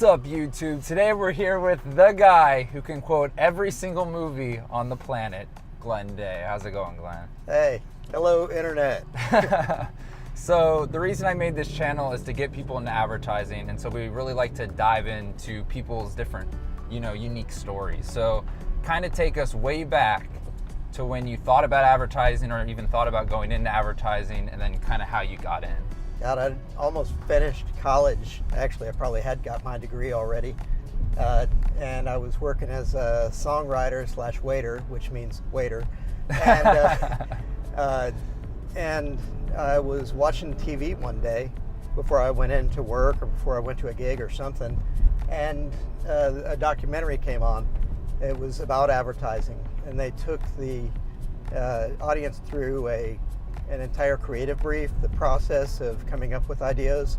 What's up, YouTube? Today we're here with the guy who can quote every single movie on the planet, Glen Day. How's it going, Glen? Hey, hello, Internet. So the reason I made this channel is to get people into advertising, and so we really like to dive into people's different, unique stories. So kind of take us way back to when you thought about advertising or even thought about going into advertising, and then kind of how you got in. God, I almost finished college. Actually, I probably had got my degree already. And I was working as a songwriter / waiter, which means waiter. And I was watching TV one day before I went into work or before I went to a gig or something. And a documentary came on. It was about advertising. And they took the audience through an entire creative brief, the process of coming up with ideas.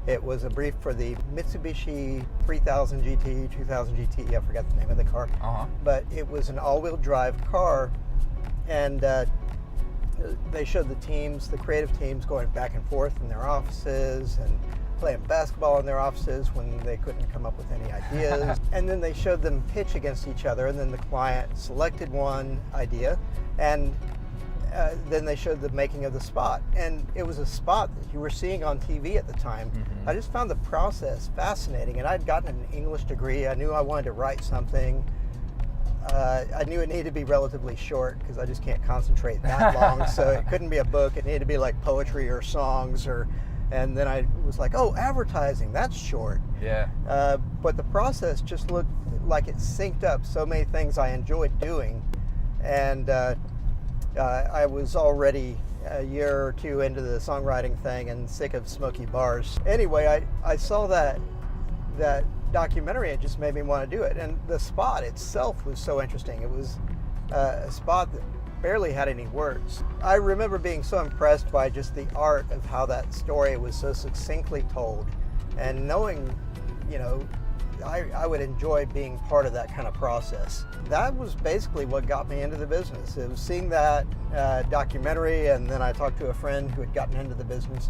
It was a brief for the Mitsubishi 3000 GT, 2000 GT, I forgot the name of the car. But it was an all-wheel drive car, and they showed the creative teams going back and forth in their offices and playing basketball in their offices when they couldn't come up with any ideas. And then they showed them pitch against each other, and then the client selected one idea, and then they showed the making of the spot. And it was a spot that you were seeing on TV at the time. Mm-hmm. I just found the process fascinating, and I'd gotten an English degree. I knew I wanted to write something. I knew it needed to be relatively short because I just can't concentrate that long. So it couldn't be a book. It needed to be like poetry or songs and then I was like, oh, advertising, that's short. Yeah. But the process just looked like it synced up so many things I enjoyed doing. And I was already a year or two into the songwriting thing and sick of smoky bars. Anyway, I saw that documentary. It just made me want to do it. And the spot itself was so interesting. It was a spot that barely had any words. I remember being so impressed by just the art of how that story was so succinctly told, and knowing, I would enjoy being part of that kind of process. That was basically what got me into the business. It was seeing that documentary, and then I talked to a friend who had gotten into the business,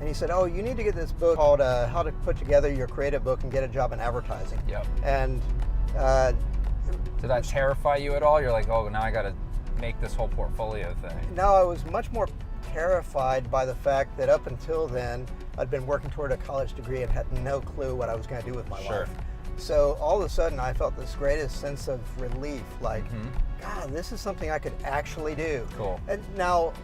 and he said, oh, you need to get this book called How to Put Together Your Creative Book and Get a Job in Advertising. Yep. And did that terrify you at all? You're like, oh, now I got to make this whole portfolio thing. No, I was much more terrified by the fact that up until then, I'd been working toward a college degree and had no clue what I was going to do with my life. So all of a sudden, I felt this greatest sense of relief, like, God, this is something I could actually do. Cool. And now,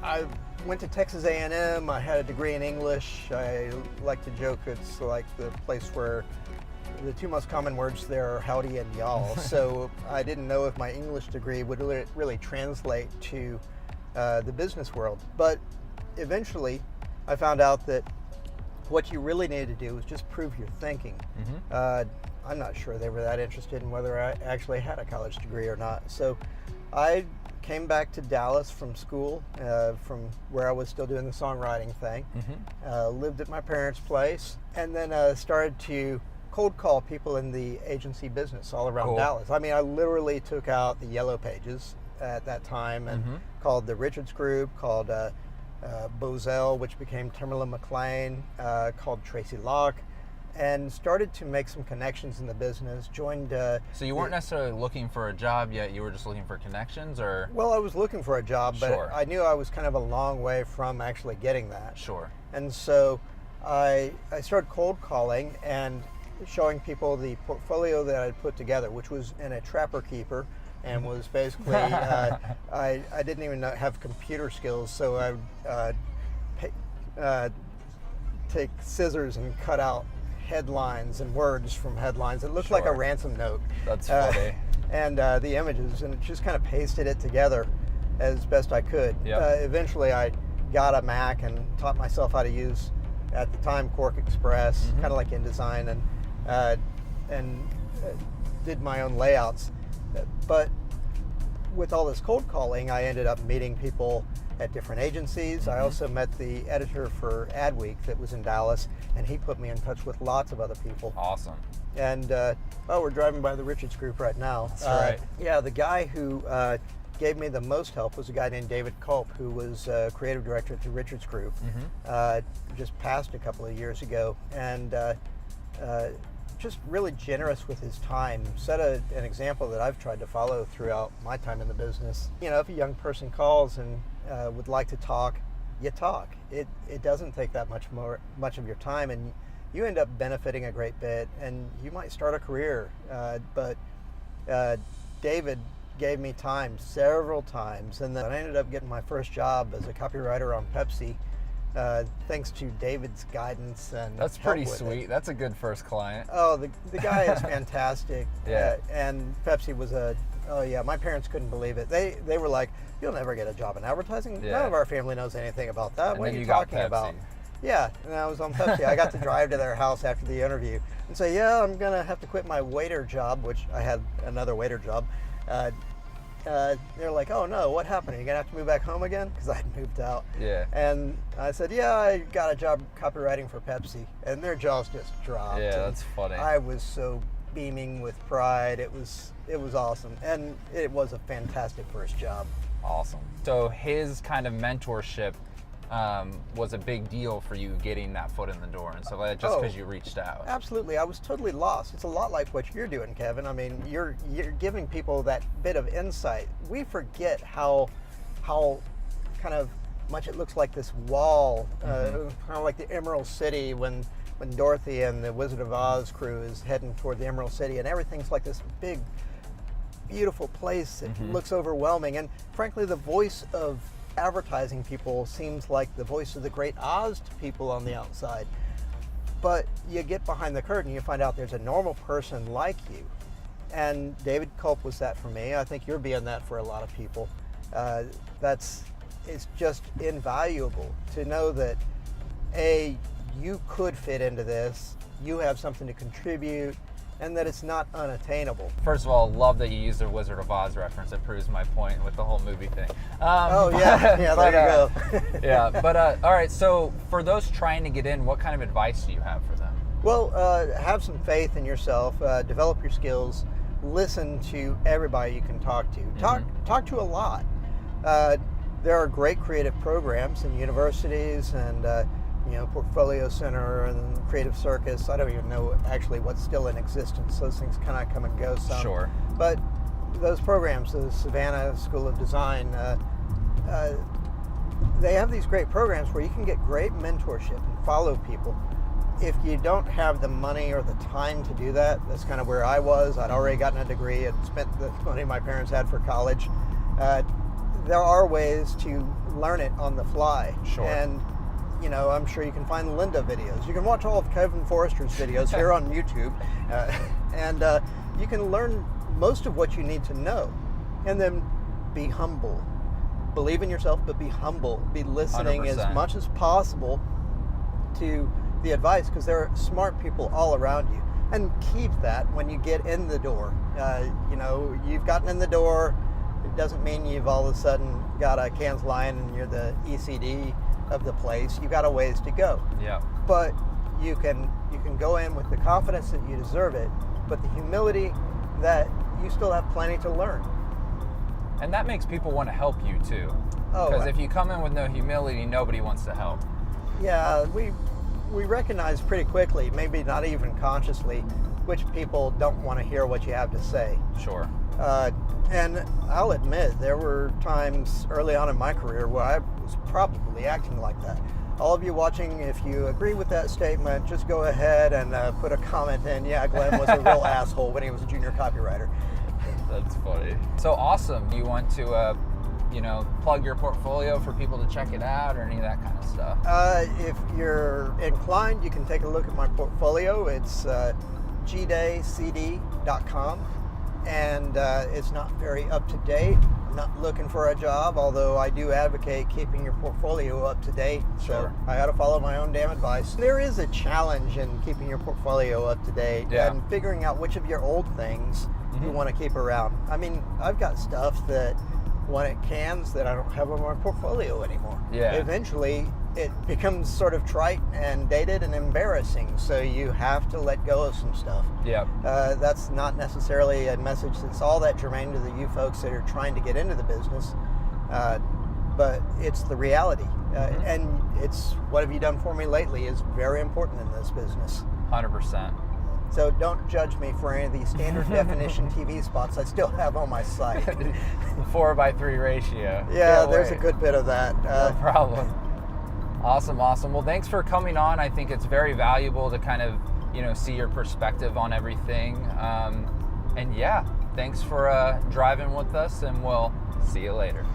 I went to Texas A&M. I had a degree in English. I like to joke it's like the place where the two most common words there are howdy and y'all. So I didn't know if my English degree would really translate to the business world. But eventually, I found out that what you really needed to do was just prove your thinking. I'm not sure they were that interested in whether I actually had a college degree or not. So I came back to Dallas from school, from where I was still doing the songwriting thing, lived at my parents' place, and then started to cold call people in the agency business all around Dallas. I mean, I literally took out the yellow pages at that time and called the Richards Group, called Bozell, which became Timberland McLean, called Tracy Locke, and started to make some connections in the business. Joined. So you weren't necessarily looking for a job yet. You were just looking for connections, or? Well, I was looking for a job, but Sure. I knew I was kind of a long way from actually getting that. Sure. And so I started cold calling and showing people the portfolio that I'd put together, which was in a Trapper Keeper, and was basically, I didn't even have computer skills, so I would take scissors and cut out headlines and words from headlines. It looked like a ransom note. That's funny. And the images, and just kind of pasted it together as best I could. Yep. Eventually I got a Mac and taught myself how to use, at the time, Quark Express, kind of like InDesign, and did my own layouts. But with all this cold calling, I ended up meeting people at different agencies. I also met the editor for Adweek that was in Dallas, and he put me in touch with lots of other people. Awesome. And we're driving by the Richards Group right now. That's right. Yeah, the guy who gave me the most help was a guy named David Culp, who was creative director at the Richards Group. Just passed a couple of years ago, and just really generous with his time. Set an example that I've tried to follow throughout my time in the business. You know, if a young person calls and would like to talk, you talk. It doesn't take that much of your time, and you end up benefiting a great bit, and you might start a career. But David gave me time several times, and then I ended up getting my first job as a copywriter on Pepsi. Thanks to David's guidance and that's help pretty with sweet. it. That's a good first client. Oh, the guy is fantastic. Yeah. And Pepsi was oh yeah, my parents couldn't believe it. They were like, "You'll never get a job in advertising. Yeah. None of our family knows anything about that. And what then are you got talking Pepsi. about?" Yeah, and I was on Pepsi. I got to drive to their house after the interview and say, "Yeah, I'm gonna have to quit my waiter job," which I had another waiter job. They're like, "Oh no, what happened? Are you gonna have to move back home again?" Because I had moved out. Yeah. And I said, "Yeah, I got a job copywriting for Pepsi," and their jaws just dropped. Yeah, and that's funny. I was so beaming with pride. It was awesome, and it was a fantastic first job. Awesome. So his kind of mentorship was a big deal for you getting that foot in the door, and so just because you reached out. Absolutely, I was totally lost. It's a lot like what you're doing, Kevin. I mean, you're giving people that bit of insight. We forget how kind of much it looks like this wall, kind of like the Emerald City when Dorothy and the Wizard of Oz crew is heading toward the Emerald City, and everything's like this big, beautiful place that looks overwhelming. And frankly, the voice of advertising people seems like the voice of the great Oz to people on the outside. But you get behind the curtain, you find out there's a normal person like you. And David Culp was that for me. I think you're being that for a lot of people. It's just invaluable to know that, you could fit into this, you have something to contribute, and that it's not unattainable. First of all, love that you used the Wizard of Oz reference. It proves my point with the whole movie thing. Oh yeah, yeah, there you go. Yeah, but all right, so for those trying to get in, what kind of advice do you have for them? Well, have some faith in yourself, develop your skills, listen to everybody you can talk to. Talk to a lot. There are great creative programs in universities and Portfolio Center and Creative Circus. I don't even know actually what's still in existence. Those things kind of come and go some. Sure. But those programs, the Savannah School of Design, they have these great programs where you can get great mentorship and follow people. If you don't have the money or the time to do that, that's kind of where I was. I'd already gotten a degree and spent the money my parents had for college. There are ways to learn it on the fly. Sure. And I'm sure you can find Linda videos. You can watch all of Kevin Forrester's videos here on YouTube, and you can learn most of what you need to know. And then be humble. Believe in yourself, but be humble. Be listening 100%. as much as possible to the advice, because there are smart people all around you. And keep that when you get in the door. You've gotten in the door. It doesn't mean you've all of a sudden got a Cannes Lion and you're the ECD of the place. You got a ways to go. Yeah. But you can go in with the confidence that you deserve it, but the humility that you still have plenty to learn. And that makes people want to help you too. Oh, Because if you come in with no humility, nobody wants to help. yeah, we recognize pretty quickly, maybe not even consciously, which people don't want to hear what you have to say. Sure. And I'll admit, there were times early on in my career where I was probably acting like that. All of you watching, if you agree with that statement, just go ahead and put a comment in. Yeah, Glenn was a real asshole when he was a junior copywriter. That's funny. So awesome. Do you want to, plug your portfolio for people to check it out or any of that kind of stuff? If you're inclined, you can take a look at my portfolio. It's gdaycd.com. And it's not very up to date. I'm not looking for a job, although I do advocate keeping your portfolio up to date. Sure. So I got to follow my own damn advice. There is a challenge in keeping your portfolio up to date and figuring out which of your old things you want to keep around. I mean, I've got stuff that when it cans that I don't have on my portfolio anymore. Yeah. Eventually, it becomes sort of trite and dated and embarrassing, so you have to let go of some stuff. Yep. That's not necessarily a message that's all that germane to you folks that are trying to get into the business, but it's the reality. And it's what have you done for me lately is very important in this business. 100%. So don't judge me for any of these standard definition TV spots I still have on my site. The 4:3 ratio. Yeah, Can't there's a wait. good bit of that. No problem. Awesome. Well, thanks for coming on. I think it's very valuable to kind of, see your perspective on everything. And yeah, thanks for driving with us, and we'll see you later.